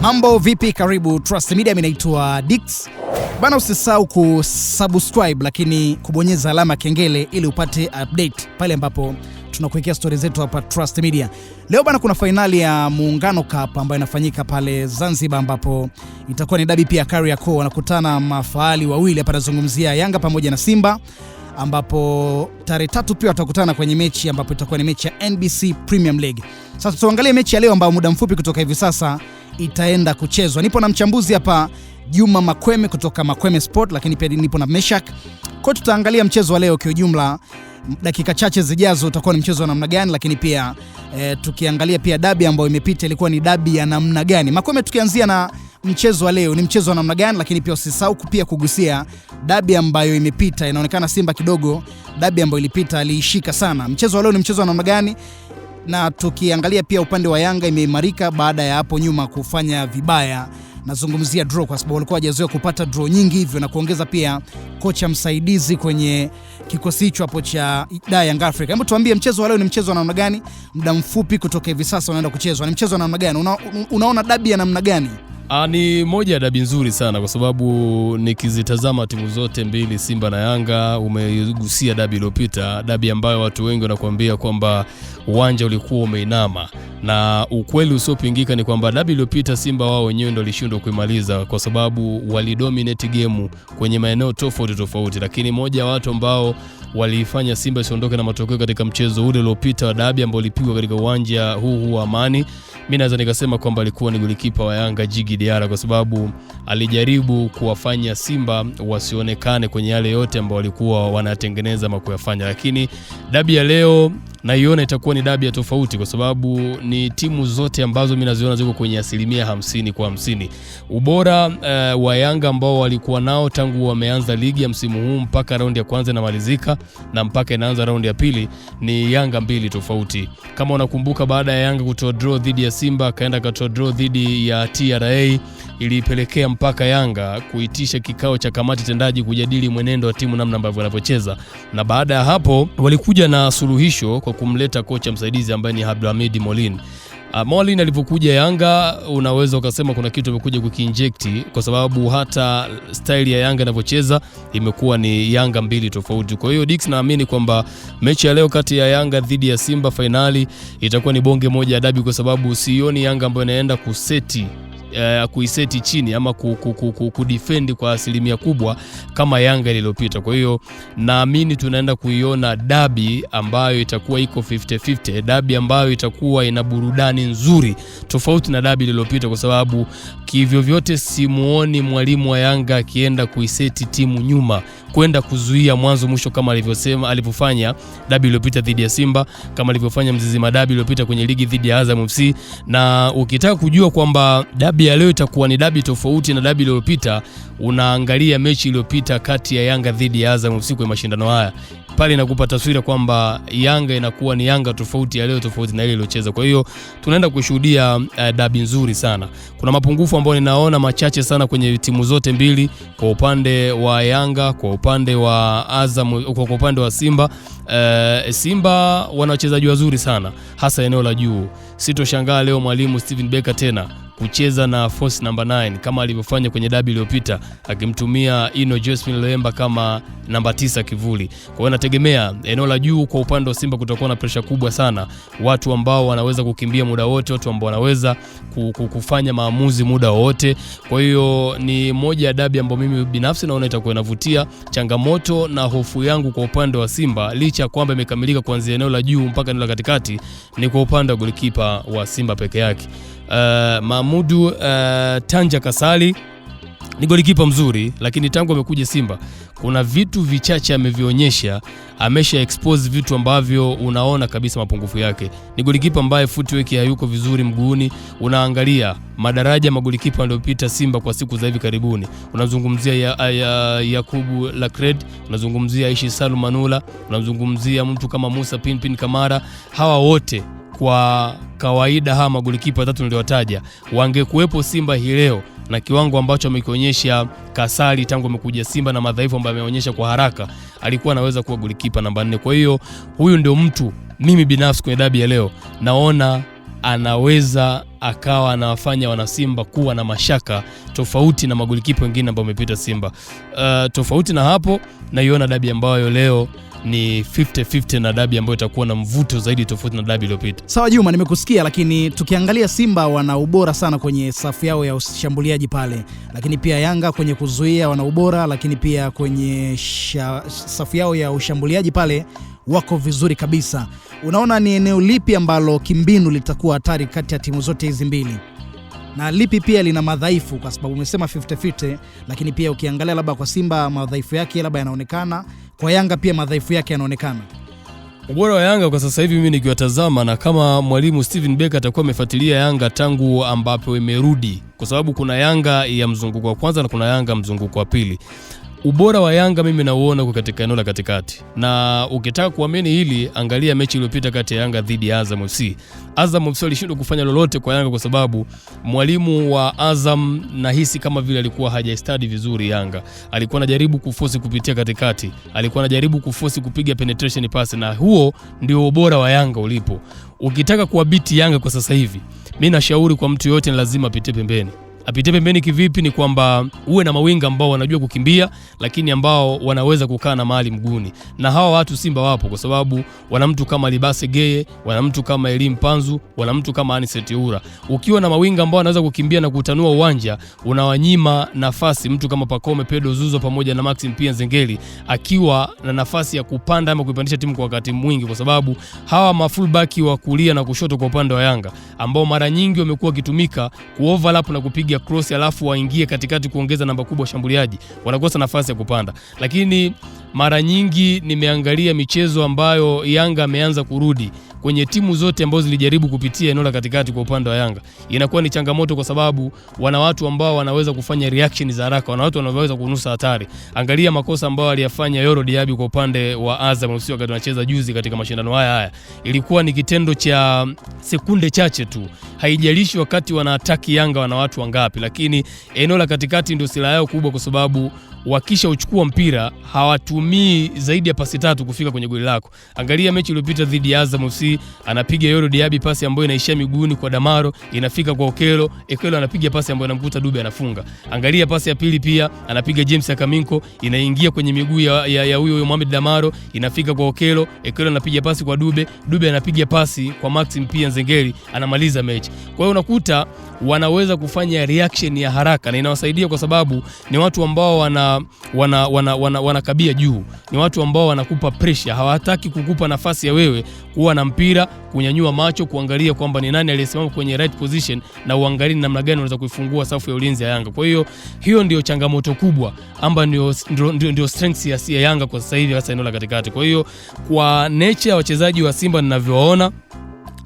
Mambo vipi, karibu Trust Media, mimi naitwa Dix. Bana, usisahau kusubscribe lakini kubonyeza alama kengele ili upate update pale ambapo tunakuwekea story zetu hapa Trust Media. Leo bana, kuna finali ya Muungano Cup ambayo inafanyika pale Zanzibar, ambapo itakuwa ni dabi pia Kariakoo. Wanakutana mafahali wawili hapa, nazungumzia Yanga pamoja na Simba, ambapo tarehe 3 pia watakutana kwenye mechi ambapo itakuwa ni mechi ya NBC Premium League. Sasa tuangalie mechi ya leo ambayo muda mfupi kutoka hivi sasa itaenda kuchezwa. Nipo na mchambuzi hapa Juma Makweme kutoka Makweme Sport, lakini pia nipo na Meshak. Kwa tutaangalia mchezo wa leo kwa ujumla, dakika chache zijazo utakuwa ni mchezo wa namna gani, lakini pia tukiangalia pia dabi ambayo imepita ilikuwa ni dabi ya namna gani. Makweme, tukianzia na mchezo wa leo, ni mchezo wa namna gani, lakini pia usisahau pia kugusia dabi ambayo imepita. Inaonekana Simba kidogo dabi ambayo ilipita aliishika sana. Mchezo wa leo ni mchezo wa namna gani? Na tukiangalia pia upande wa Yanga imeimarika baada ya hapo nyuma kufanya vibaya. Nazungumzia draw kwa sababu walikuwa hawajazoea kupata draw nyingi hivyo, na kuongeza pia kocha msaidizi kwenye kikosi hicho hapo cha Young Africa. Hebu tuambie mchezo wa leo ni mchezo wa namna gani? Muda mfupi kutoka hivi sasa unaenda kuchezwa. Ni mchezo wa namna gani? Unaona dabi ya namna gani? Ni moja ya dabi nzuri sana kwa sababu nikizitazama timu zote mbili, Simba na Yanga, umegusia dabi iliyopita, dabi ambayo watu wengi wanakuambia kwamba uwanja ulikuwa umeinama, na ukweli usiopingika ni kwamba dabi iliyopita Simba wao wenyewe ndio walishindwa kuimaliza kwa sababu walidominate game kwenye maeneo tofauti, lakini moja ya watu ambao walifanya Simba isiondoke na matokeo katika mchezo ule uliopita wa dabi ambao ulipigwa katika uwanja huu wa Amani, mimi naweza nikasema kwamba alikuwa ni golikipa wa Yanga Djigui Diarra, kwa sababu alijaribu kuwafanya Simba wasionekane kwenye yale yote ambao walikuwa wanatengeneza ama kuyafanya. Lakini dabi ya leo naiona itakuwa ni dabi ya tofauti kwa sababu ni timu zote ambazo mimi naziona ziko kwenye 50-50. Ubora wa Yanga ambao walikuwa nao tangu wameanza ligi ya msimu huu mpaka raundi ya kwanza inamalizika na mpaka inaanza raundi ya pili ni Yanga mbili tofauti. Kama unakumbuka, baada ya Yanga kutoa draw dhidi ya Simba kaenda katoa draw dhidi ya TRA, ilipelekea mpaka Yanga kuitisha kikao cha kamati tendaji kujadili mwenendo wa timu namna ambavyo wanavyocheza, na baada ya hapo walikuja na suluhisho kwa kumleta kocha msaidizi ambaye ni Abdulhamid Mollin. Mollin alipokuja Yanga, unaweza ukasema kuna kitu amekuja kukiinjecti kwa sababu hata style ya Yanga inavyocheza imekuwa ni Yanga mbili tofauti. Kwa hiyo Dix, naamini kwamba mechi ya leo kati ya Yanga dhidi ya Simba finali itakuwa ni bonge moja ya dabi, kwa sababu sioni Yanga ambayo inaenda kuiseti chini ama kudefend kwa asilimia kubwa kama Yanga iliyopita. Kwa hiyo naamini tunaenda kuiona dabi ambayo itakuwa iko 50-50, dabi ambayo itakuwa ina burudani nzuri tofauti na dabi iliyopita, kwa sababu kivyo vyote simuoni mwalimu wa Yanga akienda kuiseti timu nyuma kwenda kuzuia mwanzo mwisho kama alivyofanya dabi iliyopita dhidi ya Simba, kama alivyofanya Mzizima dabi iliyopita kwenye ligi dhidi ya Azam FC. Na ukitaka kujua kwamba dabi ya leo itakuwa ni dabi tofauti na dabi iliyopita, unaangalia mechi iliyopita kati ya Yanga dhidi ya Azam FC kwa mashindano haya. Pale inakupa taswira kwamba Yanga inakuwa ni Yanga tofauti ya leo, tofauti na ile iliyocheza. Kwa hiyo tunaenda kushuhudia dabi nzuri sana. Kuna mapungufu ambayo ninaona machache sana kwenye timu zote mbili, kwa upande wa Yanga, kwa upande wa Azam, kwa upande wa Simba. Simba wana wachezaji wazuri sana hasa eneo la juu. Sitoshangaa leo mwalimu Steven Becker tena kucheza na force number 9 kama alivyofanya kwenye dabi iliyopita, akimtumia Ino Josephine Loemba kama namba 9 kivuli. Kwa hiyo nategemea eneo la juu kwa upande wa Simba kutakuwa na pressure kubwa sana, watu ambao wanaweza kukimbia muda wote, watu ambao wanaweza kufanya maamuzi muda wote. Kwa hiyo ni moja ya dabi ambayo mimi binafsi naona itakuwa inavutia. Changamoto na hofu yangu kwa upande wa Simba, licha kwamba imekamilika kuanzia eneo la juu mpaka eneo la katikati, ni kwa upande wa golikipa wa Simba peke yake. Mahmudu Tanja Kasali ni golikipa mzuri, lakini tangu amekuja Simba kuna vitu vichache amevionyesha, amesha expose vitu ambavyo unaona kabisa mapungufu yake. Ni golikipa ambaye footwork hayuko vizuri mguuni. Unaangalia madaraja magolikipa waliopita Simba kwa siku za hivi karibuni, unazungumzia Yakubu Lacred, unazungumzia Aishi Salum Manula, unazungumzia mtu kama Musa Pinpin Kamara. Hawa wote kwa kawaida hawa magolikipa watatu niliowataja wangekuepo Simba hii leo, na kiwango ambacho amekionyesha Kasali tangu amekuja Simba na madhaifu ambayo ameonyesha kwa haraka, alikuwa anaweza kuwa golikipa namba 4. Kwa hiyo huyu ndio mtu mimi binafsi kwenye dabi ya leo naona anaweza akawa anawafanya wana Simba kuwa na mashaka tofauti na magolikipa wengine ambao wamepita Simba. Tofauti na hapo, naiona dabi ambayo leo ni 50-50 na dabi ambayo itakuwa na mvuto zaidi tofauti na dabi iliyopita. Sawa Juma, nimekusikia, lakini tukiangalia Simba wana ubora sana kwenye safu yao ya ushambuliaji pale, lakini pia Yanga kwenye kuzuia wana ubora, lakini pia kwenye safu yao ya ushambuliaji pale wako vizuri kabisa. Unaona ni eneo lipi ambalo kimbinu litakuwa hatari kati ya timu zote hizi mbili? Na lipi pia lina madhaifu? Kwa sababu umesema 50-50, lakini pia ukiangalia labda kwa Simba madhaifu yake labda yanaonekana, kwa Yanga pia madhaifu yake yanaonekana. Ubora wa Yanga kwa sasa hivi mimi nikiwatazama, na kama mwalimu Steven Becker atakuwa amefuatilia Yanga tangu ambapo imerudi, kwa sababu kuna Yanga ya mzunguko wa kwanza na kuna Yanga mzunguko wa pili. Ubora wa Yanga mimi nauona kwa katika eneo la katikati. Na ukitaka kuamini hili, angalia mechi iliyopita kati ya Yanga dhidi ya Azam FC. Azam FC alishindwa kufanya lolote kwa Yanga kwa sababu mwalimu wa Azam nahisi kama vile alikuwa hajastudy vizuri Yanga. Alikuwa anajaribu kuforce kupitia katikati, alikuwa anajaribu kuforce kupiga penetration pass, na huo ndio ubora wa Yanga ulipo. Ukitaka kuwabiti Yanga kwa sasa hivi, mimi nashauri kwa mtu yote ni lazima apite pembeni. Apite pembeni kivipi? Ni kwamba uwe na mawinga ambao wanajua kukimbia, lakini ambao wanaweza kukaa na mahali mguuni. Na hawa watu Simba wapo, kwa sababu wana mtu kama Libase Geye, wana mtu kama Elim Panzu, wana mtu kama Anicet Ura. Ukiwa na mawinga ambao wanaweza kukimbia na kutanua uwanja, unawanyima nafasi mtu kama Pacome Pedro Zuzo pamoja na Maxim Pia Nzengeli akiwa na nafasi ya kupanda ama kuipandisha timu kwa wakati mwingi, kwa sababu hawa mafullback wa kulia na kushoto kwa upande wa Yanga ambao mara nyingi wamekuwa kitumika kuoverlap na kupiga cross alafu waingie katikati kuongeza namba kubwa shambuliaji, wanakosa nafasi ya kupanda. Lakini mara nyingi nimeangalia michezo ambayo Yanga ameanza kurudi kwenye timu zote ambazo zilijaribu kupitia eneo la katikati kwa upande wa Yanga, inakuwa ni changamoto kwa sababu wana watu ambao wanaweza kufanya reaction za haraka, wana watu wanaweza kunusa hatari. Angalia makosa ambayo aliyafanya Yoro Diaby kwa upande wa Azam FC wakati wanacheza juzi katika mashindano haya. Ilikuwa ni kitendo cha sekunde chache tu. Haijalishi wakati wanaataki Yanga wana watu wangapi, lakini eneo la katikati ndio silaha yao kubwa, kwa sababu wakisha uchukua mpira hawatumii zaidi ya pasi 3 kufika kwenye goli lako. Angalia mechi iliyopita dhidi ya Azam FC, anapiga Yoro Diaby pasi ambayo inaishia miguuni kwa Damaro, inafika kwa Okelo, Okelo anapiga pasi ambayo inamkuta Dube anafunga. Angalia pasi ya pili pia anapiga James Akaminko, inaingia kwenye miguu ya huyo Mohamed Damaro, inafika kwa Okelo, Okelo anapiga pasi kwa Dube, Dube anapiga pasi kwa Maxim Pia Nzengeli, anamaliza mechi. Kwa hiyo unakuta wanaweza kufanya reaction ya haraka na inawasaidia kwa sababu ni watu ambao wanakabia juu. Ni watu ambao wanakupa pressure, hawataki kukupa nafasi ya wewe kuwa na mpira, kunyanyua macho, kuangalia kwamba ni nani aliyesimama kwenye right position na uangalie namna gani unaweza kuifungua safu ya ulinzi ya Yanga. Kwa hiyo hiyo ndio changamoto kubwa ambayo ndio strength ya Yanga kwa sasa hivi hasa eneo la katikati. Kwa hiyo kwa nature ya wachezaji wa Simba ninavyoona,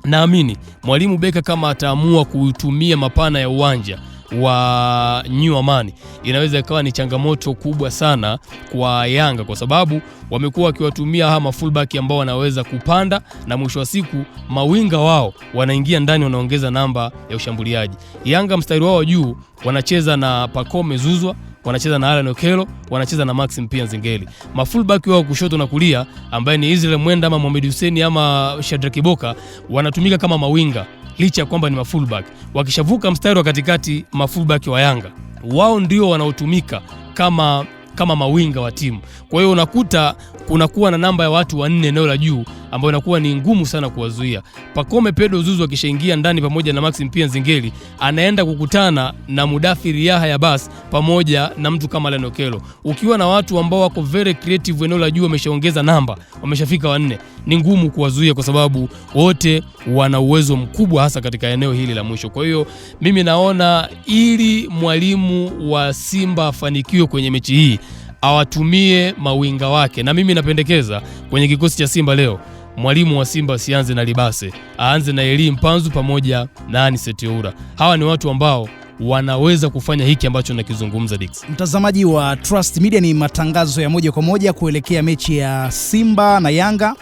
naamini mwalimu Beka kama ataamua kutumia mapana ya uwanja wa New Amani, inaweza ikawa ni changamoto kubwa sana kwa Yanga, kwa sababu wamekuwa wakiwatumia hawa fullback ambao wanaweza kupanda na mwisho wa siku mawinga wao wanaingia ndani, wanaongeza namba ya ushambuliaji. Yanga mstari wao juu wanacheza na Pacome Zuzwa, wanacheza na Alan Okelo, wanacheza na Maxim Pia Nzengeli. Mafullback wao kushoto na kulia ambaye ni Israel Mwenda ama Mohamed Hussein ama Shadrack Kiboka wanatumika kama mawinga licha ya kwamba ni mafullback. Wakishavuka mstari wa katikati, mafullback wa Yanga wao ndio wanaotumika kama mawinga wa timu. Kwa hiyo unakuta kunakuwa na namba ya watu wanne eneo la juu ambao inakuwa ni ngumu sana kuwazuia. Pacome Pedro Zuzu akishaingia ndani pamoja na Maxim Pia Nzengeli, anaenda kukutana na Mudathir Yahya Bas pamoja na mtu kama Alan Okelo. Ukiwa na watu ambao wako very creative eneo la juu, wameshaongeza namba, wameshafika wanne, ni ngumu kuwazuia kwa sababu wote wana uwezo mkubwa hasa katika eneo hili la mwisho. Kwa hiyo mimi naona ili mwalimu wa Simba afanikiwe kwenye mechi hii awatumie mawinga wake, na mimi napendekeza kwenye kikosi cha Simba leo mwalimu wa Simba sianze na Libase, aanze na Elim Panzu pamoja na Anicet Ura. Hawa ni watu ambao wanaweza kufanya hiki ambacho nakizungumza Dix. Mtazamaji wa Trust Media, ni matangazo ya moja kwa moja kuelekea mechi ya Simba na Yanga.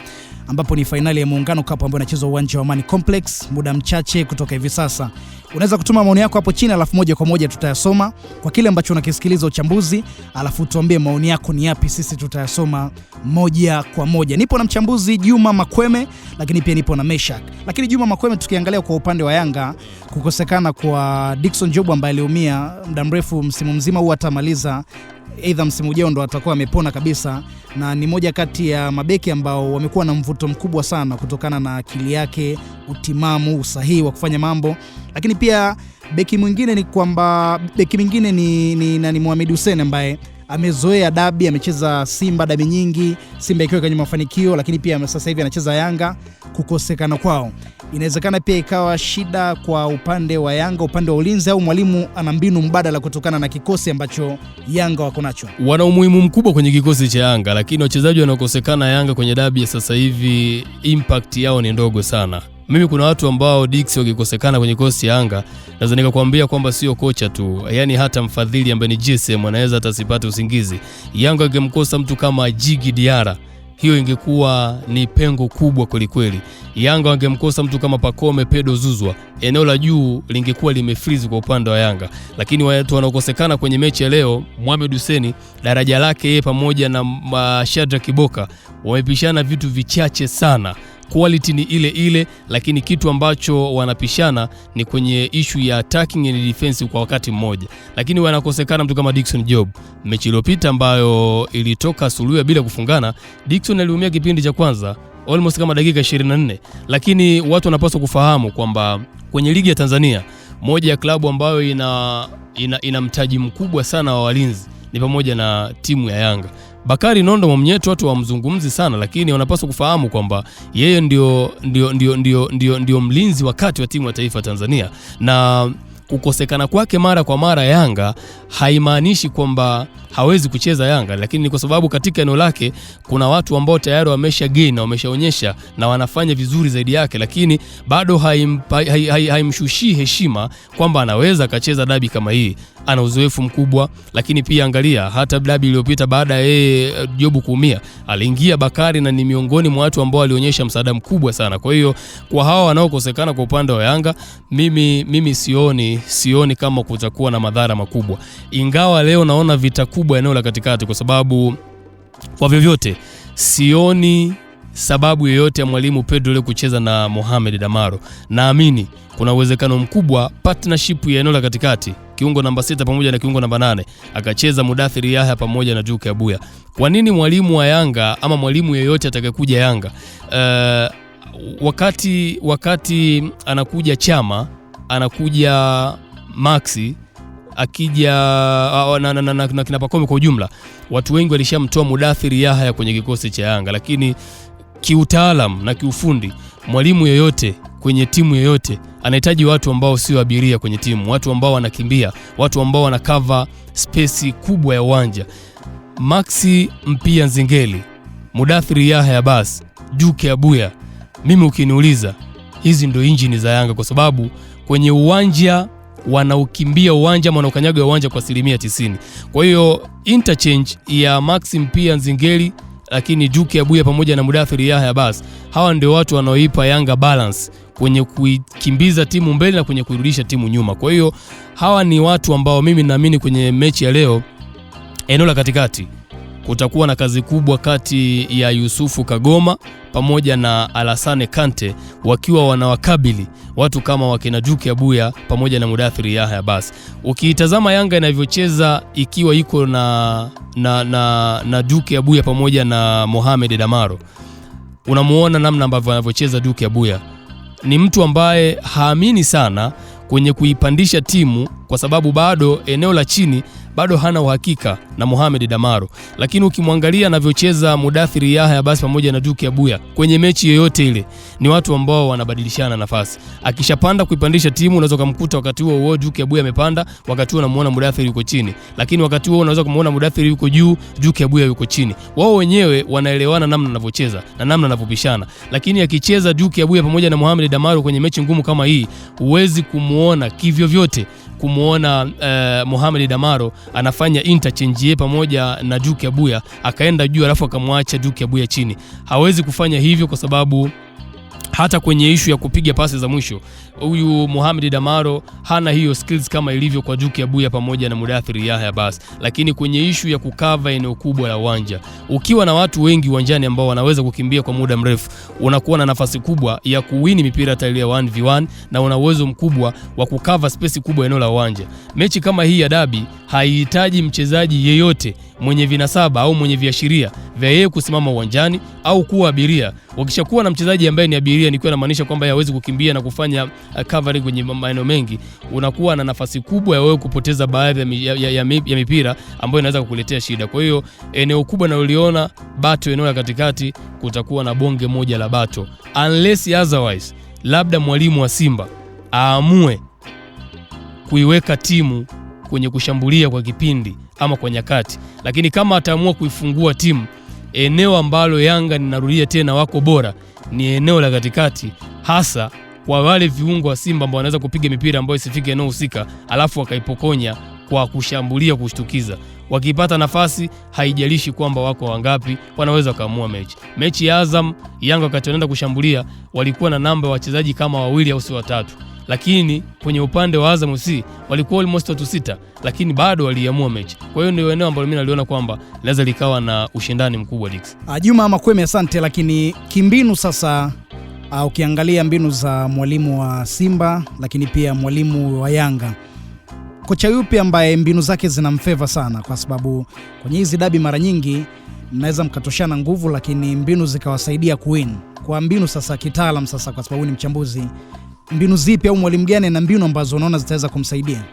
ambapo ni fainali ya Muungano Cup ambayo inachezwa uwanja wa Amani Complex muda mchache kutoka hivi sasa. Unaweza kutuma maoni yako hapo chini, alafu moja kwa moja tutayasoma kwa kile ambacho unakisikiliza uchambuzi, alafu tuambie maoni yako ni yapi, sisi tutayasoma moja kwa moja. Nipo na mchambuzi Juma Makweme, lakini pia nipo na Meshak. Lakini Juma Makweme, tukiangalia kwa upande wa Yanga, kukosekana kwa Dickson Job ambaye aliumia muda mrefu msimu mzima, huu atamaliza aidha msimu ujao ndo atakuwa amepona kabisa, na ni moja kati ya mabeki ambao wamekuwa na mvuto mkubwa sana kutokana na akili yake, utimamu, usahihi wa kufanya mambo. Lakini pia beki mwingine ni Mohamed Hussein ambaye amezoea dabi, amecheza Simba dabi nyingi, Simba ikiwa kwenye mafanikio, lakini pia sasa hivi anacheza Yanga. Kukosekana kwao inawezekana pia ikawa shida kwa upande wa Yanga, upande wa ulinzi, au mwalimu ana mbinu mbadala kutokana na kikosi ambacho Yanga wako nacho. Wana umuhimu mkubwa kwenye kikosi cha Yanga, lakini wachezaji wanaokosekana Yanga kwenye dabi ya sasa hivi impact yao ni ndogo sana. Mimi kuna watu ambao Dix wakikosekana kwenye kikosi cha Yanga, naweza nikakwambia kwamba sio kocha tu, yani hata mfadhili ambaye ni GSM anaweza atasipate usingizi. Yanga ingemkosa mtu kama Jigi Diara, hiyo ingekuwa ni pengo kubwa kweli kweli. Yanga wangemkosa mtu kama Pacome Pedro Zuzwa, eneo la juu lingekuwa limefreeze kwa upande wa Yanga. Lakini watu wanaokosekana kwenye mechi ya leo, Mohamed Hussein, daraja lake yeye pamoja na Shadrack Kiboka wamepishana vitu vichache sana. Quality ni ile ile, lakini kitu ambacho wanapishana ni kwenye issue ya attacking and defense kwa wakati mmoja. Lakini wanakosekana mtu kama Dickson Job. Mechi iliyopita ambayo ilitoka suluhu bila kufungana, Dickson aliumia kipindi cha kwanza almost kama dakika 24. Lakini watu wanapaswa kufahamu kwamba kwenye ligi ya Tanzania, moja ya klabu ambayo ina mtaji mkubwa sana wa walinzi ni pamoja na timu ya Yanga. Bakari Nondo Mwamnyeto watu wamzungumzi sana, lakini wanapaswa kufahamu kwamba yeye ndio mlinzi wakati wa timu ya taifa Tanzania, na kukosekana kwake mara kwa mara Yanga haimaanishi kwamba hawezi kucheza Yanga, lakini ni kwa sababu katika eneo lake kuna watu ambao tayari wamesha gain na wameshaonyesha na wanafanya vizuri zaidi yake, lakini bado haimshushii heshima kwamba anaweza akacheza dabi kama hii. Ana uzoefu mkubwa, lakini pia angalia hata dabi iliyopita baada ya Jobu kuumia, aliingia Bakari na ni miongoni mwa watu ambao walionyesha msaada mkubwa sana. Kwa hiyo kwa hawa wanaokosekana kwa upande wa Yanga, mimi sioni kama kutakuwa na madhara makubwa. Ingawa leo naona vita kubwa eneo la katikati, kwa sababu kwa vyovyote sioni sababu yoyote ya mwalimu Pedro leo kucheza na Mohamed Damaro. Naamini kuna uwezekano mkubwa partnership ya eneo la katikati, kiungo namba 6 pamoja na kiungo namba 8, akacheza Mudathir Yahya pamoja na Duke Abuya. Kwa nini mwalimu wa Yanga ama mwalimu yeyote atakayekuja Yanga wakati anakuja Chama, anakuja Maxi, akija na kina Pacome kwa ujumla, watu wengi walishamtoa Mudathir Yahya kwenye kikosi cha Yanga, lakini kiutaalam na kiufundi mwalimu yoyote kwenye timu yoyote anahitaji watu ambao sio abiria kwenye timu, watu ambao wanakimbia, watu ambao wana cover space kubwa ya uwanja. Maxi Mpia Nzingeli, Mudathir Yahya bas, Duke Abuya, mimi ukiniuliza hizi ndo injini za Yanga, kwa sababu kwenye uwanja wanaukimbia uwanja, wanaukanyaga uwanja kwa 90%. Kwa hiyo interchange ya Maxi Mpia Nzingeli, lakini Duke Abuya pamoja na Mudathir Yahya bas, hawa ndio watu wanaoipa Yanga balance kwenye kuikimbiza timu mbele na kwenye kuirudisha timu nyuma. Kwa hiyo hawa ni watu ambao mimi naamini kwenye mechi ya leo eneo la katikati kutakuwa na kazi kubwa kati ya Yusufu Kagoma pamoja na Alassane Kante, wakiwa wanawakabili watu kama wakina Duke Abuya pamoja na Mudathir Yahya bas. Ukiitazama Yanga inavyocheza ikiwa iko na Duke Abuya pamoja na Mohamed Damaro, unamuona namna ambavyo anavyocheza Duke Abuya. Ni mtu ambaye haamini sana kwenye kuipandisha timu, kwa sababu bado eneo la chini bado hana uhakika na Mohamed Damaro. Lakini ukimwangalia anavyocheza Mudathir Yahya basi pamoja na Duke Abuya kwenye mechi yoyote ile, ni watu ambao wanabadilishana nafasi. Akishapanda kuipandisha timu, unaweza kumkuta wakati huo Duke Abuya amepanda, wakati huo unamuona Mudathir yuko chini, lakini wakati huo unaweza kumuona Mudathir yuko juu, Duke Abuya yuko chini. Wao wenyewe wanaelewana namna wanavyocheza na namna wanavyopishana. Lakini akicheza Duke Abuya pamoja na Mohamed Damaro kwenye mechi ngumu kama hii, huwezi kumuona kivyo vyote kumuona Mohamed Damaro anafanya interchange yeye pamoja na Duke Abuya, akaenda juu alafu akamwacha Duke Abuya chini. Hawezi kufanya hivyo kwa sababu hata kwenye issue ya kupiga pasi za mwisho huyu Mohamed Damaro hana hiyo skills kama ilivyo kwa Duke Abuya pamoja na Mudathir Yahya basi. Lakini kwenye issue ya kukava eneo kubwa la uwanja, ukiwa na watu wengi uwanjani ambao wanaweza kukimbia kwa muda mrefu, unakuwa na nafasi kubwa ya kuwini mipira hata ile 1v1 na una uwezo mkubwa wa kukava space kubwa eneo la uwanja. Mechi kama hii ya dabi haihitaji mchezaji yeyote mwenye vinasaba au mwenye viashiria vya yeye kusimama uwanjani au kuwa abiria. Wakishakuwa na mchezaji ambaye ni abiria, nikiwa namaanisha kwamba hawezi kukimbia na kufanya covering kwenye maeneo mengi, unakuwa na nafasi kubwa ya wewe kupoteza baadhi ya mipira ambayo inaweza kukuletea shida. Kwa hiyo eneo kubwa naloliona bato, eneo la katikati, kutakuwa na bonge moja la bato, unless otherwise labda mwalimu wa Simba aamue kuiweka timu kwenye kushambulia kwa kipindi ama kwa nyakati. Lakini kama ataamua kuifungua timu, eneo ambalo Yanga ninarudia tena wako bora ni eneo la katikati, hasa kwa wale viungo wa Simba ambao wanaweza kupiga mipira ambayo isifike eneo husika alafu wakaipokonya kwa kushambulia kushtukiza. Wakipata nafasi, haijalishi kwamba wako wangapi, wanaweza kaamua mechi. Mechi ya Azam, Yanga wakati wanaenda kushambulia walikuwa na namba ya wachezaji kama wawili au si watatu, lakini kwenye upande wa Azam FC walikuwa almost 6, lakini bado waliamua mechi. Kwa hiyo ndio eneo ambalo mimi naliona kwamba lazima likawa na ushindani mkubwa Dix. Juma Makweme, asante. Lakini kimbinu sasa, ukiangalia mbinu za mwalimu wa Simba lakini pia mwalimu wa Yanga, kocha yupi ambaye mbinu zake zinamfeva sana? Kwa sababu kwenye hizi dabi mara nyingi mnaweza mkatoshana nguvu lakini mbinu zikawasaidia kuwin. Kwa mbinu sasa kitaalam sasa, kwa sababu ni mchambuzi, mbinu zipi au mwalimu gani na mbinu ambazo unaona zitaweza kumsaidia?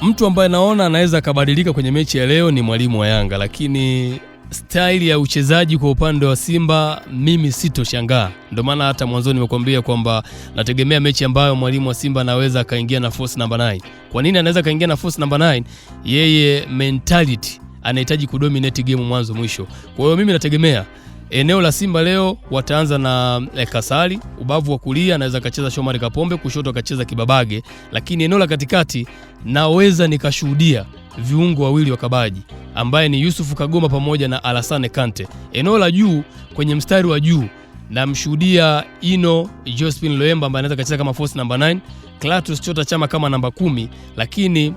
Mtu ambaye naona anaweza kabadilika kwenye mechi ya leo ni mwalimu wa Yanga, lakini style ya uchezaji kwa upande wa Simba mimi sitoshangaa. Ndio maana hata mwanzo nimekuambia kwamba nategemea mechi ambayo mwalimu wa Simba anaweza kaingia na force number 9. Kwa nini anaweza kaingia na force number 9? Yeye mentality anahitaji kudominate game mwanzo mwisho. Kwa hiyo mimi nategemea eneo la Simba leo wataanza na Kasali, ubavu wa kulia anaweza kacheza Shomari Kapombe, kushoto akacheza Kibabage, lakini eneo la katikati naweza nikashuhudia viungo wawili wa Kabaji ambaye ni Yusuf Kagoma pamoja na Alassane Kante. Eneo la juu, kwenye mstari wa juu namshuhudia Ino Jospin Loemba ambaye anaweza kacheza kama force number 9, Clatous Chota Chama kama namba 10, lakini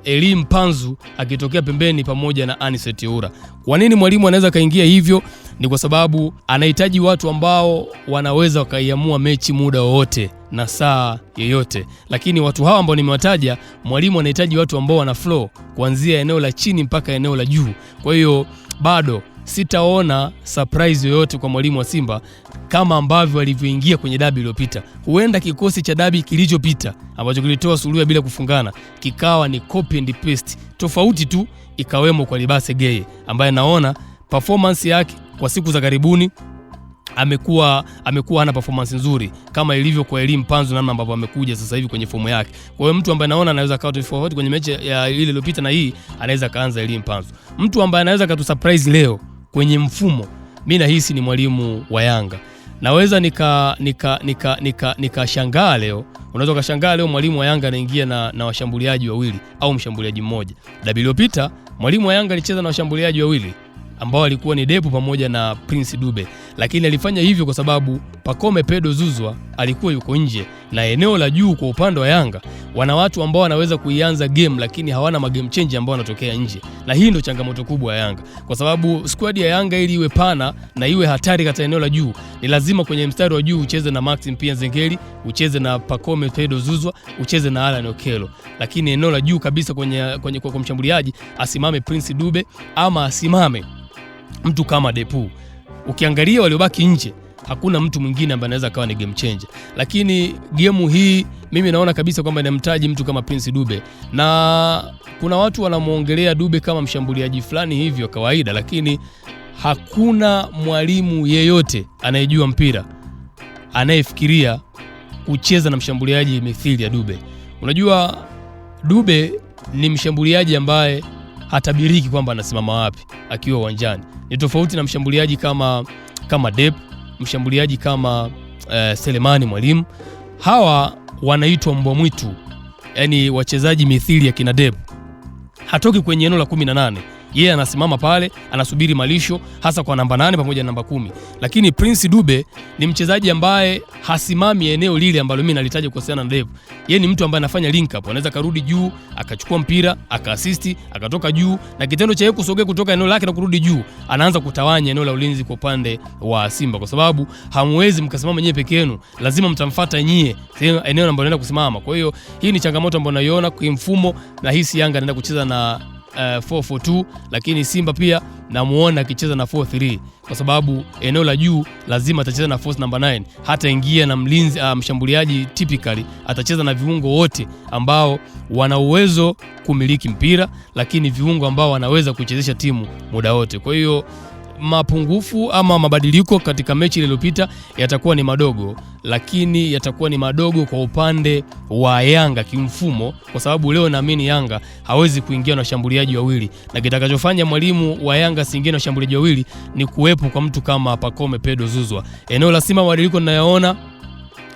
Elim Panzu akitokea pembeni pamoja na Anicet Oura. Kwa nini mwalimu anaweza kaingia hivyo? Ni kwa sababu anahitaji watu ambao wanaweza wakaiamua mechi muda wowote na saa yoyote. Lakini watu hawa ambao nimewataja, mwalimu anahitaji watu ambao wana flow kuanzia eneo la chini mpaka eneo la juu. Kwa hiyo bado sitaona surprise yoyote kwa mwalimu wa Simba kama ambavyo alivyoingia kwenye dabi iliyopita. Huenda kikosi cha dabi kilichopita ambacho kilitoa suluhu bila kufungana kikawa ni copy and paste, tofauti tu ikawemo kwa Libase Geye ambaye naona performance yake kwa siku za karibuni amekuwa hana performance nzuri kama ilivyo kwa Elim Panzu, namna ambavyo amekuja sasa hivi kwenye fomu yake. Kwa hiyo mtu ambaye naona anaweza kawa tofauti kwenye mechi ya ile iliyopita na hii, anaweza kaanza Elim Panzu. Mtu ambaye anaweza katu surprise leo kwenye mfumo, mimi nahisi ni mwalimu wa Yanga. Naweza nikashangaa leo. Unaweza kushangaa leo mwalimu wa Yanga anaingia na washambuliaji wawili au mshambuliaji mmoja. Dabi iliyopita mwalimu wa Yanga alicheza na washambuliaji wawili ambao alikuwa ni Depu pamoja na Prince Dube, lakini alifanya hivyo kwa sababu Pacome Pedro Zuzwa alikuwa yuko nje, na eneo la juu kwa upande wa Yanga wana watu ambao wanaweza kuianza game lakini hawana magame change ambao wanatokea nje, na hii ndio changamoto kubwa ya Yanga, kwa sababu squad ya Yanga ili iwe pana na iwe hatari katika eneo la juu ni lazima kwenye mstari wa juu ucheze na Maxim Pia Nzengeli, ucheze na Pacome Pedro Zuzwa, ucheze na Alan Okello, lakini eneo la juu kabisa kwenye kwa mshambuliaji asimame Prince Dube ama asimame mtu kama Depu. Ukiangalia waliobaki nje hakuna mtu mwingine ambaye anaweza kawa ni game changer, lakini game hii mimi naona kabisa kwamba inamtaji mtu kama Prince Dube, na kuna watu wanamuongelea Dube kama mshambuliaji fulani hivyo kawaida, lakini hakuna mwalimu yeyote anayejua mpira anayefikiria kucheza na mshambuliaji mithili ya Dube. Unajua Dube ni mshambuliaji ambaye hatabiriki kwamba anasimama wapi akiwa uwanjani. Ni tofauti na mshambuliaji kama Dep, mshambuliaji kama Selemani Mwalimu. Hawa wanaitwa mbwa mwitu yani wachezaji mithili ya kina Deb. Hatoki kwenye eneo la 18. Yeye anasimama pale, anasubiri malisho hasa kwa namba 8 pamoja na namba 10. Lakini Prince Dube ni mchezaji ambaye hasimami eneo lile ambalo mimi nalitaja kuhusiana na Deb. Yeye ni mtu ambaye anafanya link up, anaweza karudi juu, akachukua mpira, akaassist, akatoka juu, na kitendo cha yeye kusogea kutoka eneo lake na kurudi juu, anaanza kutawanya eneo la ulinzi kwa upande wa Simba, kwa sababu hamwezi mkasimama nyewe peke yenu, lazima mtamfuata nyie eneo ambalo anaenda kusimama. Kwa hiyo hii ni changamoto ambayo naiona kwa mfumo, na hisi Yanga anaenda kucheza na 4-4-2, lakini Simba pia namuona akicheza na 4-3 kwa sababu eneo la juu lazima atacheza na force number 9. Hata ingia na mlinzi mshambuliaji, typically atacheza na viungo wote ambao wana uwezo kumiliki mpira, lakini viungo ambao wanaweza kuchezesha timu muda wote. Kwa hiyo mapungufu ama mabadiliko katika mechi iliyopita yatakuwa ni madogo, lakini yatakuwa ni madogo kwa upande wa Yanga kimfumo, kwa sababu leo naamini Yanga hawezi kuingia na washambuliaji wawili, na kitakachofanya mwalimu wa Yanga siingie na washambuliaji wawili ni kuwepo kwa mtu kama Pacome Pedro Zuzwa. Eneo la Simba mabadiliko ninayoona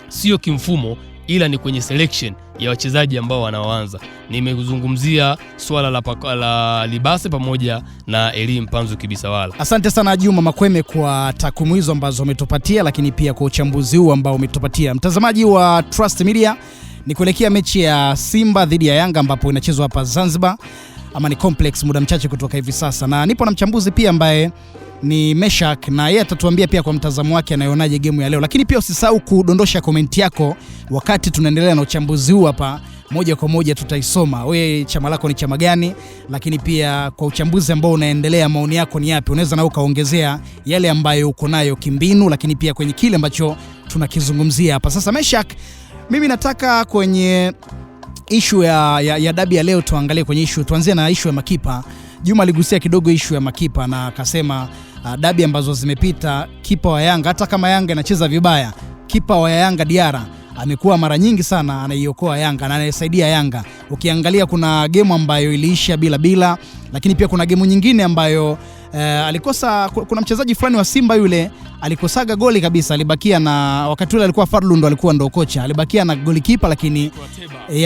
sio kimfumo, ila ni kwenye selection ya wachezaji ambao wanaoanza. Nimezungumzia swala la Libase pamoja na Elie Mpanzu Kibisawala. Asante sana Juma Makweme kwa takwimu hizo ambazo umetupatia, lakini pia kwa uchambuzi huu ambao umetupatia. Mtazamaji wa Trust Media, ni kuelekea mechi ya Simba dhidi ya Yanga ambapo inachezwa hapa Zanzibar, Amani Complex, muda mchache kutoka hivi sasa, na nipo na mchambuzi pia ambaye ni Meshak, na yeye atatuambia pia kwa mtazamo wake anayonaje game ya leo. Lakini pia usisahau kudondosha komenti yako wakati tunaendelea na uchambuzi huu hapa, moja kwa moja tutaisoma. Wewe chama lako ni chama gani? Lakini pia kwa uchambuzi ambao unaendelea, maoni yako ni yapi? Unaweza na ukaongezea yale ambayo uko nayo kimbinu, lakini pia kwenye kile ambacho tunakizungumzia hapa. Sasa Meshak, mimi nataka kwenye issue ya dabi ya leo tuangalie kwenye issue, tuanzie na issue ya makipa. Juma aligusia kidogo issue ya makipa na akasema dabi ambazo zimepita, kipa wa Yanga, hata kama Yanga inacheza vibaya, kipa wa Yanga Diara amekuwa mara nyingi sana anaiokoa Yanga na anasaidia Yanga. Ukiangalia kuna game ambayo iliisha bila, lakini pia kuna game nyingine ambayo alikosa, kuna mchezaji fulani wa Simba yule alikosaga goli kabisa, alibakia na, wakati ule alikuwa Fadlu ndo alikuwa ndo kocha, alibakia na golikipa, lakini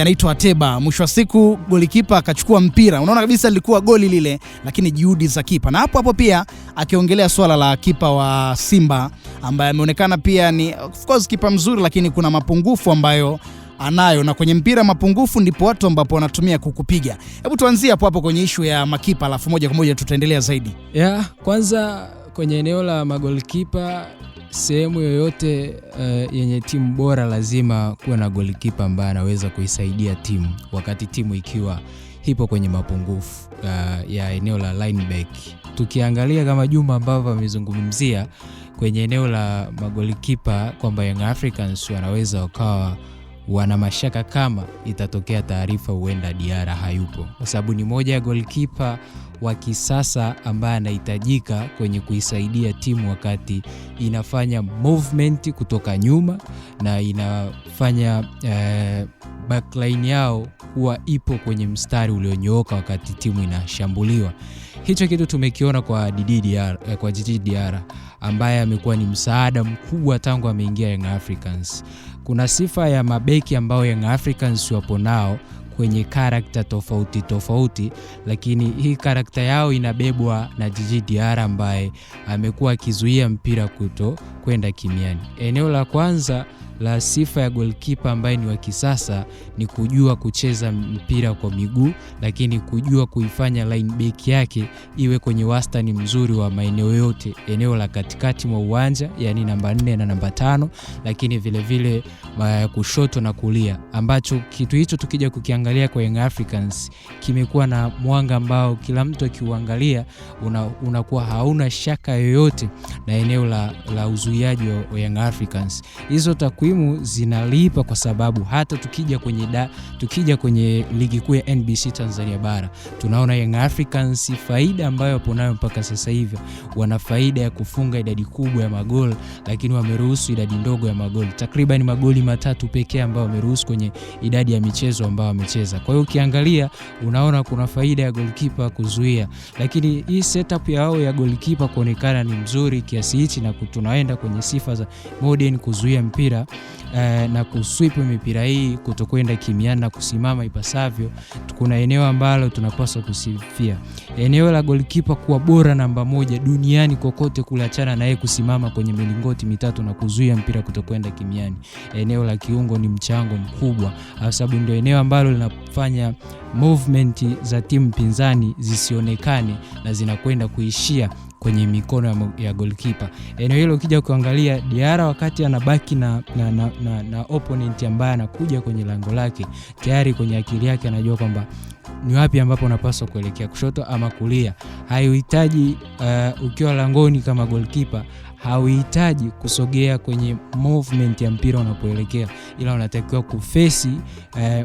anaitwa Ateba. Mwisho wa siku golikipa akachukua mpira, unaona kabisa lilikuwa goli lile, lakini juhudi za kipa. Na hapo pia akiongelea swala la kipa wa Simba ambaye ameonekana pia ni of course kipa mzuri, lakini kuna mapungufu ambayo anayo, na kwenye mpira mapungufu ndipo watu ambapo wanatumia kukupiga. Hebu tuanzie hapo kwenye issue ya makipa, alafu moja kwa moja tutaendelea zaidi. Kwanza kwenye eneo la magolikipa, sehemu yoyote yenye timu bora lazima kuwe na golikipa ambaye anaweza kuisaidia timu wakati timu ikiwa hipo kwenye mapungufu ya eneo la lineback. Tukiangalia kama Juma ambavyo amezungumzia kwenye eneo la magolikipa kwamba Young Africans wanaweza wakawa wana mashaka kama itatokea taarifa huenda Diara hayupo, kwa sababu ni moja ya goalkeeper wa kisasa ambaye anahitajika kwenye kuisaidia timu wakati inafanya movement kutoka nyuma na inafanya backline yao kuwa ipo kwenye mstari ulionyooka wakati timu inashambuliwa. Hicho kitu tumekiona kwa Djigui Diara ambaye amekuwa ni msaada mkubwa tangu ameingia Young Africans. Kuna sifa ya mabeki ambao Young Africans wapo nao kwenye karakta tofauti, lakini hii karakta yao inabebwa na Djigui Diara ambaye amekuwa akizuia mpira kwenda kimiani. Eneo la kwanza la sifa ya goalkeeper ambaye ni wa kisasa ni kujua kucheza mpira kwa miguu, lakini kujua kuifanya line back yake iwe kwenye wastani mzuri wa maeneo yote, eneo la katikati mwa uwanja, yani namba 4 na namba 5, lakini vile kushoto na kulia, ambacho kitu hicho tukija kukiangalia kwa Young Africans kimekuwa na mwanga ambao kila mtu akiuangalia unakuwa hauna shaka yoyote na eneo la uzuiaji wa Young Africans. Hizo takwimu zinalipa kwa sababu hata tukija kwenye ligi kuu ya NBC Tanzania bara tunaona Young Africans faida ambayo wapo nayo mpaka sasa hivi, wana faida ya kufunga idadi kubwa ya magoli, lakini wameruhusu idadi ndogo ya magoli, takriban magoli 3 pekee ambao wameruhusu kwenye idadi ya michezo ambao wamecheza. Kwa hiyo ukiangalia unaona kuna faida ya goalkeeper kuzuia, lakini hii setup yao ya goalkeeper kuonekana ni mzuri kiasi hichi na tunaenda kwenye sifa za modern kuzuia mpira, na kusweep mipira hii kutokwenda kimiani na kusimama ipasavyo, kuna eneo ambalo tunapaswa kusifia. Eneo la goalkeeper kuwa bora namba 1 duniani kokote kule, achana na yeye kusimama kwenye milingoti mitatu na kuzuia mpira kutokwenda kimiani. Eneo la kiungo ni mchango mkubwa, kwa sababu ndio eneo ambalo linafanya movement za timu pinzani zisionekane na zinakwenda kuishia kwenye mikono ya goalkeeper. Eneo hilo ukija kuangalia Diarra wakati anabaki na opponent ambaye anakuja kwenye lango lake, tayari kwenye akili yake anajua kwamba ni wapi ambapo unapaswa kuelekea, kushoto ama kulia. Hauhitaji ukiwa langoni kama goalkeeper hauhitaji kusogea kwenye movement ya mpira unapoelekea, ila unatakiwa kufesi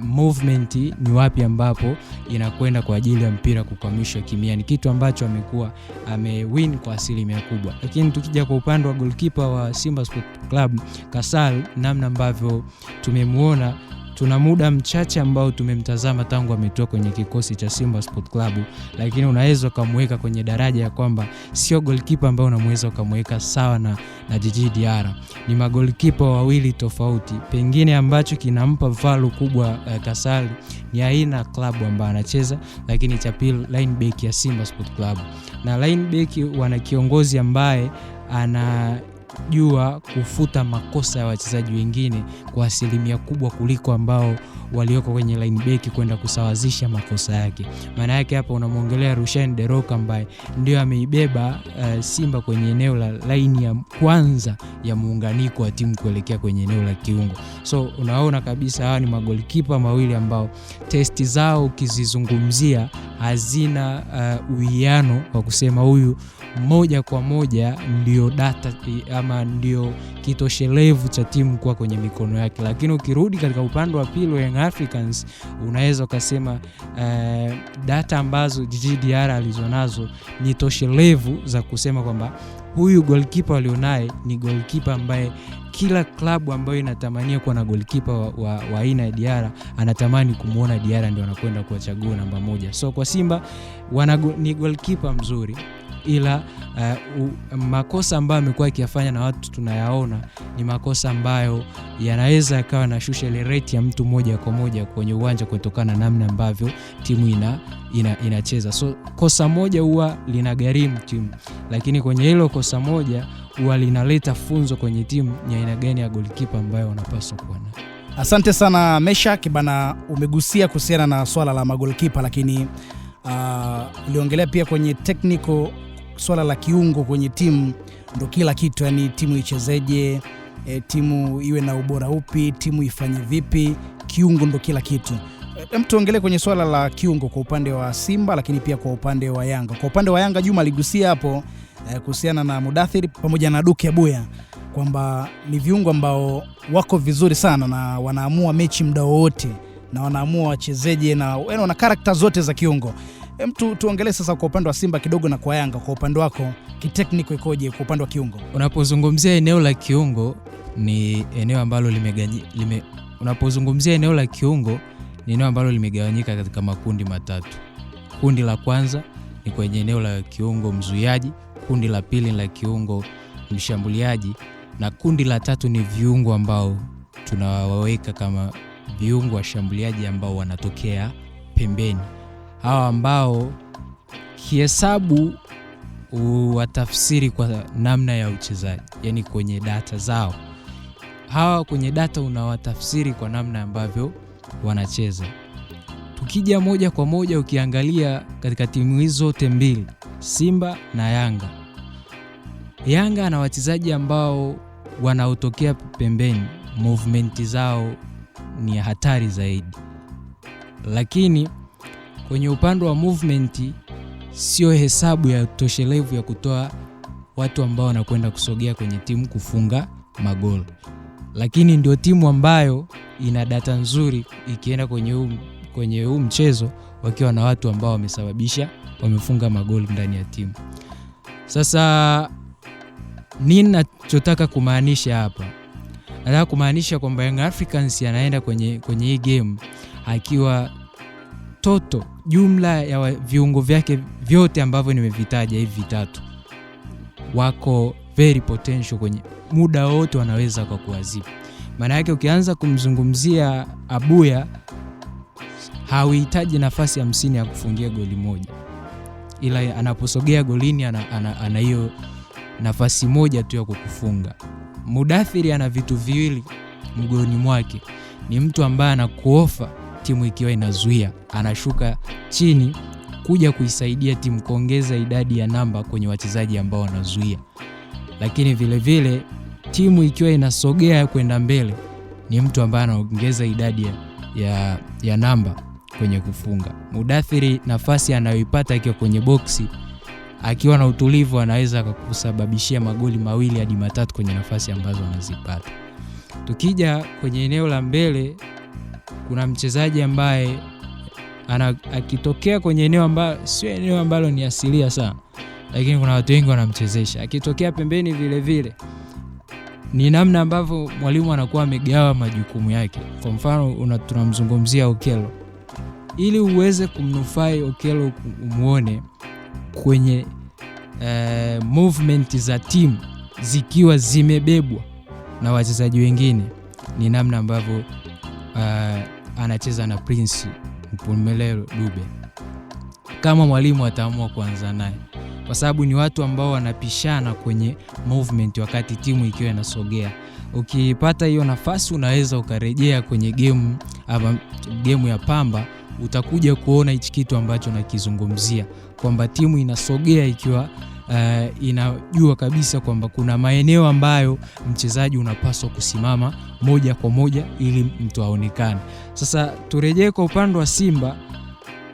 movement ni wapi ambapo inakwenda kwa ajili ya mpira kukamishwa kimiani, kitu ambacho amekuwa amewin kwa asilimia kubwa. Lakini tukija kwa upande wa goalkeeper wa Simba Sport Club Kasal, namna ambavyo tumemuona, tuna muda mchache ambao tumemtazama tangu ametoka kwenye kikosi cha Simba Sport Club, lakini unaweza kumweka kwenye daraja ya kwamba sio goalkeeper ambao unamweza kumweka sawa na Djigui Diarra. Ni magolikipa wawili tofauti. Pengine ambacho kinampa value kubwa Kasal ni aina club ambayo anacheza, lakini cha pili line back ya Simba Sport Club. Na line back wana kiongozi ambaye anajua kufuta makosa ya wachezaji wengine kwa asilimia kubwa kuliko ambao walioko kwenye line back kwenda kusawazisha makosa yake. Maana yake hapa unamuongelea Rushaine De Reuck ambaye ndio ameibeba Simba kwenye eneo la line ya kwanza ya muunganiko wa timu kuelekea kwenye eneo la kiungo. So unaona kabisa hawa ni magolikipa mawili ambao testi zao ukizizungumzia hazina uwiano wa kusema huyu moja kwa moja ndio data ama ndio kitoshelevu cha timu kwa kwenye mikono yake. Lakini ukirudi katika upande wa pili wa Young Africans, unaweza kusema data ambazo Djigui Diarra alizonazo ni toshelevu za kusema kwamba huyu goalkeeper alionaye ni goalkeeper ambaye kila klabu ambayo inatamania kuwa na goalkeeper wa aina ya Diarra anatamani kumuona Diarra ndio anakwenda kuwachagua namba 1. So kwa Simba ni goalkeeper mzuri, ila makosa ambayo amekuwa akiyafanya na watu tunayaona ni makosa ambayo yanaweza yakawa na shusha ile rate ya mtu moja kwa moja kwenye uwanja kutokana na namna ambavyo timu inacheza. So kosa moja huwa linagharimu timu, lakini kwenye hilo kosa moja huwa linaleta funzo kwenye timu ni aina gani ya goalkeeper ambayo wanapaswa kuwa nayo. Asante sana Meshack bana, umegusia kuhusiana na swala la magolikipa, lakini uliongelea pia kwenye technical swala la kiungo kwenye timu ndo kila kitu, yani timu ichezeje, timu iwe na ubora upi, timu ifanye vipi, kiungo ndo kila kitu. Tuongelee kwenye swala la kiungo kwa upande wa Simba, lakini pia kwa upande wa Yanga. Kwa upande wa Yanga Juma aligusia hapo kuhusiana na Mudathir pamoja na Duke Abuya kwamba ni viungo ambao wako vizuri sana na wanaamua mechi muda wote na wanaamua wachezeje na wana character zote za kiungo. Tuongelee sasa kwa upande wa Simba kidogo na kwa Yanga, kwa upande wako kitechnical ikoje kwa upande wa kiungo? Unapozungumzia eneo la kiungo ni eneo ambalo unapozungumzia eneo la kiungo ni eneo ambalo limegawanyika katika makundi matatu. Kundi la kwanza ni kwenye eneo la kiungo mzuiaji, kundi la pili la kiungo mshambuliaji, na kundi la tatu ni viungo ambao tunawaweka kama viungo washambuliaji ambao wanatokea pembeni. Hawa ambao kihesabu watafsiri kwa namna ya uchezaji, yani kwenye data zao. Hawa kwenye data unawatafsiri kwa namna ambavyo wanacheza. Tukija moja kwa moja ukiangalia katika timu hizo zote mbili, Simba na Yanga. Yanga na wachezaji ambao wanaotokea pembeni, movement zao ni hatari zaidi. Lakini kwenye upande wa movement sio hesabu ya toshelevu ya kutoa watu ambao wanakwenda kusogea kwenye timu kufunga magoli. Lakini ndio timu ambayo ina data nzuri ikienda kwenye huu mchezo wakiwa na watu ambao wamefunga magoli ndani ya timu. Sasa nini nachotaka kumaanisha hapa? Nataka kumaanisha kwamba Young Africans yanaenda kwenye hii game akiwa toto jumla ya viungo vyake vyote ambavyo nimevitaja hivi vitatu wako very potential, kwenye muda wote wanaweza kwa kuwazibu. Maana yake ukianza kumzungumzia Abuya, hauhitaji nafasi 50 ya kufungia goli moja, ila anaposogea golini ana hiyo nafasi moja tu ya kukufunga. Mudathiri ana vitu viwili mgoni mwake. Ni mtu ambaye anakuofa timu ikiwa inazuia, anashuka chini kuja kuisaidia timu kuongeza idadi ya namba kwenye wachezaji ambao wanazuia. Lakini vile vile timu ikiwa inasogea kwenda mbele, ni mtu ambaye anaongeza idadi ya namba kwenye kufunga. Mudathiri nafasi anayoipata akiwa kwenye boksi, akiwa na utulivu, anaweza kukusababishia magoli 2 hadi 3 kwenye nafasi ambazo anazipata. Tukija kwenye eneo la mbele, kuna mchezaji ambaye akitokea kwenye eneo ambalo sio eneo ambalo ni asilia sana, lakini kuna watu wengi wanamchezesha. Akitokea pembeni vile vile, ni namna ambavyo mwalimu anakuwa amegawa majukumu yake. Kwa mfano tunamzungumzia Okello. Ili uweze kumnufai Okello, umuone kwenye movement za timu zikiwa zimebebwa na wachezaji wengine, ni namna ambavyo anacheza na Prince Mpumelelo Dube. Kama mwalimu ataamua kuanza naye, kwa sababu ni watu ambao wanapishana kwenye movement wakati timu ikiwa inasogea. Ukipata hiyo nafasi, unaweza ukarejea kwenye game ya Pamba, utakuja kuona hichi kitu ambacho nakizungumzia, kwamba timu inasogea ikiwa inajua kabisa kwamba kuna maeneo ambayo mchezaji unapaswa kusimama moja kwa moja ili mtu aonekane. Sasa turejee kwa upande wa Simba.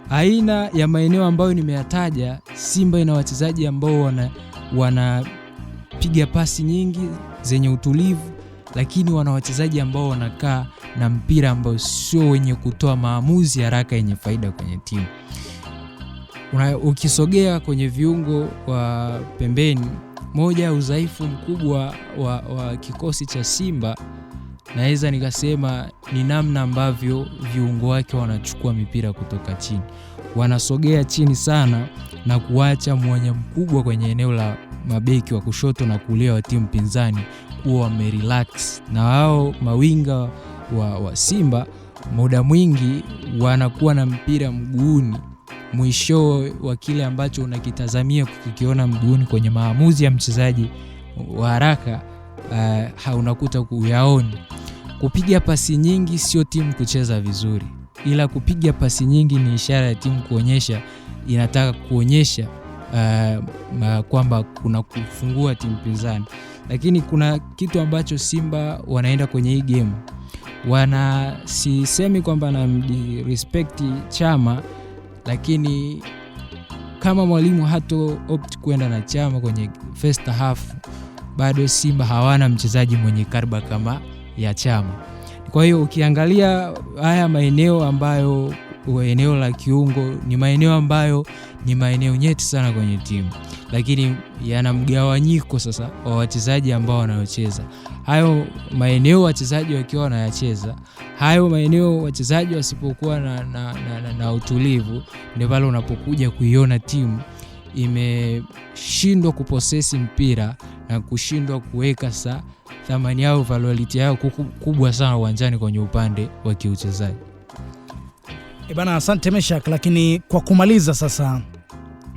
Aina ya maeneo ambayo nimeyataja, Simba ina wachezaji ambao wanapiga pasi nyingi zenye utulivu, lakini wana wachezaji ambao wanakaa na mpira ambao sio wenye kutoa maamuzi haraka yenye faida kwenye timu. Ukisogea kwenye viungo wa pembeni, moja ya udhaifu mkubwa wa kikosi cha Simba, naweza nikasema ni namna ambavyo viungo wake wanachukua mipira kutoka chini. Wanasogea chini sana na kuacha mwanya mkubwa kwenye eneo la mabeki wa kushoto na kulia wa timu pinzani kuwa wamerelax. Na wao mawinga wa Simba muda mwingi wanakuwa na mpira mguuni, mwisho wa kile ambacho unakitazamia kukiona mguuni kwenye maamuzi ya mchezaji wa haraka, haunakuta kuyaoni. Kupiga pasi nyingi sio timu kucheza vizuri, ila kupiga pasi nyingi ni ishara ya timu inataka kuonyesha kwamba kuna kufungua timu pinzani. Lakini kuna kitu ambacho Simba wanaenda kwenye hii game, sisemi kwamba na respect Chama, lakini kama mwalimu hato opt kwenda na Chama kwenye first half, bado Simba hawana mchezaji mwenye karba kama ya Chama. Kwa hiyo ukiangalia haya maeneo ambayo, eneo la kiungo ni maeneo ambayo ni maeneo nyeti sana kwenye timu, lakini yana mgawanyiko sasa wa wachezaji ambao wanaocheza. Hayo maeneo wachezaji wakiwa wanayacheza, hayo maeneo wachezaji wasipokuwa na utulivu, ndio pale unapokuja kuiona timu imeshindwa kuposesi mpira na kushindwa kuweka thamani yao, validity yao kubwa sana uwanjani kwenye upande wa kiuchezaji. Bana, asante Meshak. Lakini kwa kumaliza sasa,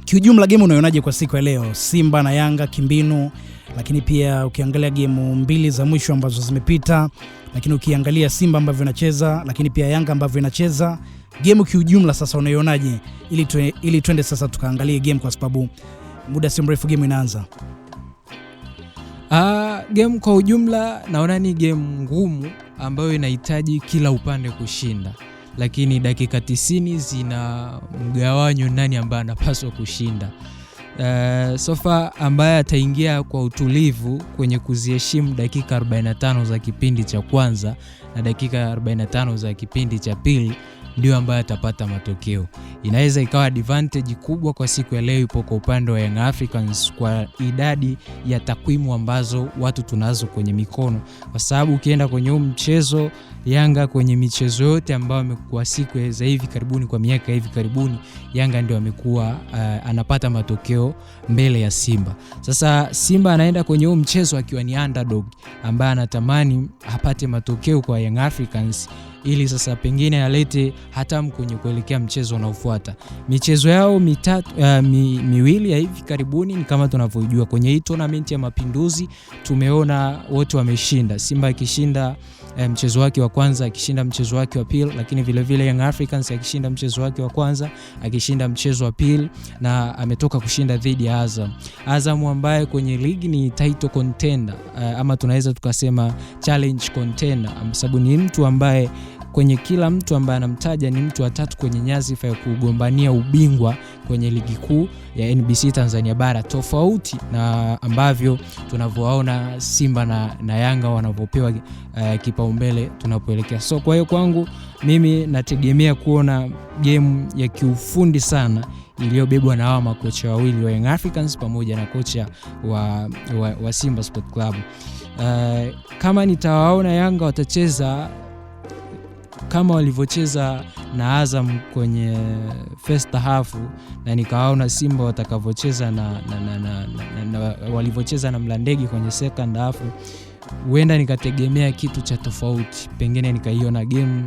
kiujumla game unaionaje kwa siku ya leo? Simba na Yanga kimbinu, lakini pia ukiangalia game 2 za mwisho ambazo zimepita, lakini ukiangalia Simba ambavyo inacheza, lakini pia Yanga ambavyo inacheza, game kiujumla sasa unaionaje, ili twende sasa tukaangalie game, kwa sababu muda si mrefu game inaanza. Game kwa ujumla naona ni game ngumu ambayo inahitaji kila upande kushinda, lakini dakika 90 zina mgawanyo nani ambaye anapaswa kushinda. Sofa ambaye ataingia kwa utulivu kwenye kuziheshimu dakika 45 za kipindi cha kwanza na dakika 45 za kipindi cha pili, ndio ambaye atapata matokeo. Inaweza ikawa advantage kubwa kwa siku ya leo ipo kwa upande wa Young Africans kwa idadi ya takwimu ambazo watu tunazo kwenye mikono, kwa sababu ukienda kwenye mchezo Yanga kwenye michezo yote ambayo amekuwa siku za hivi karibuni, kwa miaka hivi karibuni, Yanga ndio amekuwa anapata matokeo mbele ya Simba. Sasa Simba anaenda kwenye mchezo akiwa ni underdog ambaye anatamani apate matokeo kwa Young Africans ili sasa pengine alete hatamu kwenye kuelekea mchezo unaofuata. Michezo yao miwili ya hivi karibuni ni kama tunavyojua kwenye hii tournament ya Mapinduzi, tumeona wote wameshinda. Simba akishinda mchezo wake wa kwanza, akishinda mchezo wake wa pili, lakini vile vile Young Africans akishinda mchezo wake wa kwanza, akishinda mchezo wa pili, na ametoka kushinda dhidi ya Azam ambaye kwenye ligi ni title contender, ama tunaweza tukasema challenge contender, sababu ni mtu ambaye kwenye kila mtu ambaye anamtaja ni mtu wa tatu kwenye nyadhifa ya kugombania ubingwa kwenye ligi kuu ya NBC Tanzania Bara, tofauti na ambavyo tunavyoona Simba na Yanga wanavyopewa kipaumbele tunapoelekea. So kwa hiyo kwangu mimi nategemea kuona game ya kiufundi sana iliyobebwa na hawa makocha wawili wa Young Africans pamoja na kocha wa Simba Sport Club. Kama nitawaona Yanga watacheza kama walivyocheza na Azam kwenye first half, na nikawaona Simba watakavyocheza na walivyocheza na Mlandege kwenye second half, huenda nikategemea kitu cha tofauti, pengine nikaiona game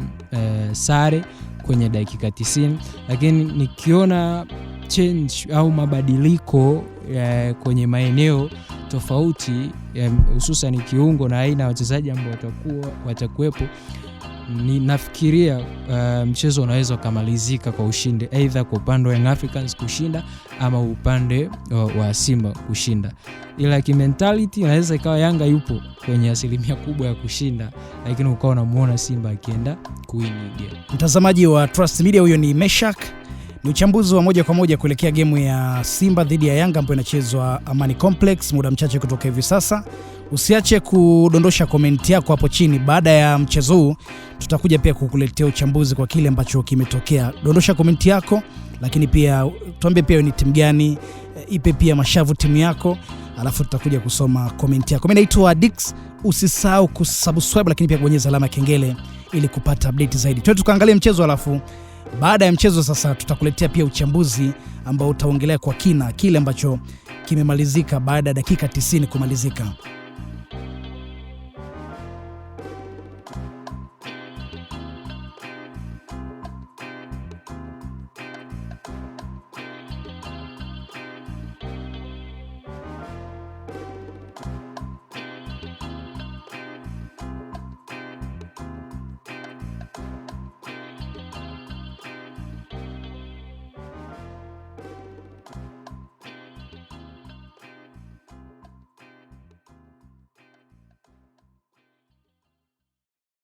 sare kwenye dakika 90, lakini nikiona change au mabadiliko kwenye maeneo tofauti, hususan kiungo na aina wachezaji ambao watakuwepo, ninafikiria mchezo unaweza kumalizika kwa ushindi, aidha kwa upande wa Young Africans kushinda ama upande wa Simba kushinda. Ila kimentality inaweza ikawa Yanga yupo kwenye asilimia kubwa ya kushinda, lakini ukawa unamuona Simba akienda kuwin game. Mtazamaji wa Trust Media, huyo ni Meshak. Ni uchambuzi wa moja kwa moja kuelekea game ya Simba dhidi ya Yanga ambayo inachezwa Amani Complex muda mchache kutoka hivi sasa. Usiache kudondosha komenti yako hapo chini. Baada ya mchezo huu tutakuja pia kukuletea uchambuzi kwa kile ambacho kimetokea. Dondosha komenti yako, lakini pia tuambie pia ni timu gani, ipe pia mashavu timu yako, alafu tutakuja kusoma komenti yako. Mimi naitwa Dix. Usisahau kusubscribe, lakini pia kubonyeza alama ya kengele ili kupata update zaidi. Tukaangalie mchezo, alafu baada ya mchezo sasa tutakuletea pia uchambuzi ambao utaongelea kwa kina kile ambacho kimemalizika baada ya dakika 90 kumalizika.